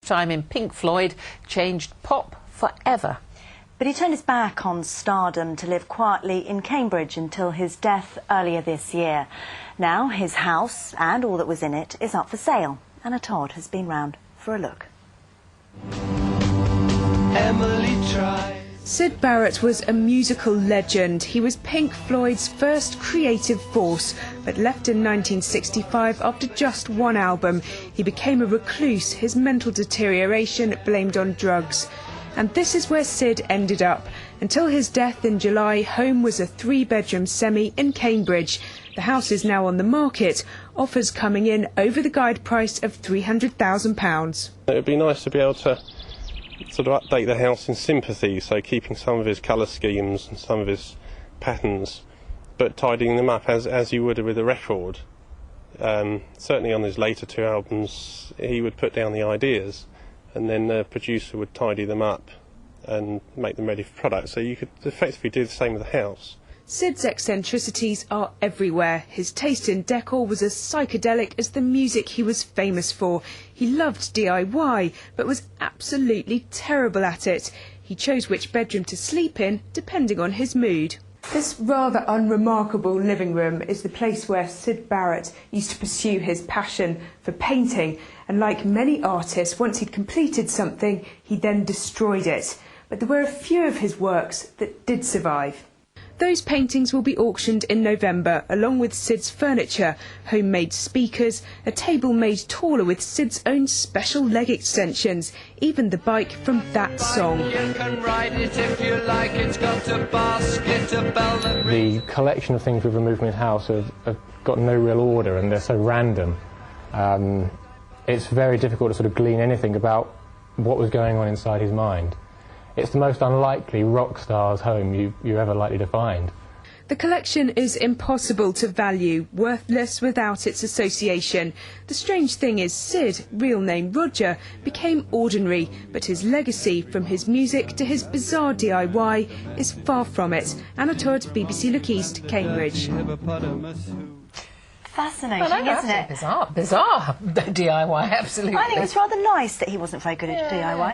Time in Pink Floyd changed pop forever. But he turned his back on stardom to live quietly in Cambridge until his death earlier this year. Now his house and all that was in it is up for sale. Anna Todd has been round for a look. Syd Barrett was a musical legend. He was Pink Floyd's first creative force, but left in 1965 after just one album. He became a recluse, his mental deterioration blamed on drugs. And this is where Syd ended up. Until his death in July, home was a 3-bedroom semi in Cambridge. The house is now on the market, offers coming in over the guide price of £300,000. It would be nice to be able to sort of update the house in sympathy, so keeping some of his colour schemes and some of his patterns, but tidying them up as you would with a record. Certainly on his later 2 albums, he would put down the ideas, and then the producer would tidy them up and make them ready for product. So you could effectively do the same with the house. Syd's eccentricities are everywhere. His taste in decor was as psychedelic as the music he was famous for. He loved DIY, but was absolutely terrible at it. He chose which bedroom to sleep in, depending on his mood. This rather unremarkable living room is the place where Syd Barrett used to pursue his passion for painting. And like many artists, once he'd completed something, he then destroyed it. But there were a few of his works that did survive. Those paintings will be auctioned in November, along with Syd's furniture, homemade speakers, a table made taller with Syd's own special leg extensions, even the bike from that song. The collection of things we've removed from his house have got no real order, and they're so random. It's very difficult to sort of glean anything about what was going on inside his mind. It's the most unlikely rock star's home you're ever likely to find. The collection is impossible to value, worthless without its association. The strange thing is Syd, real name Roger, became ordinary, but his legacy, from his music to his bizarre DIY, is far from it. Anna Todd, BBC Look East, Cambridge. Fascinating, isn't it? Bizarre DIY, absolutely. I think it's rather nice that he wasn't very good at DIY.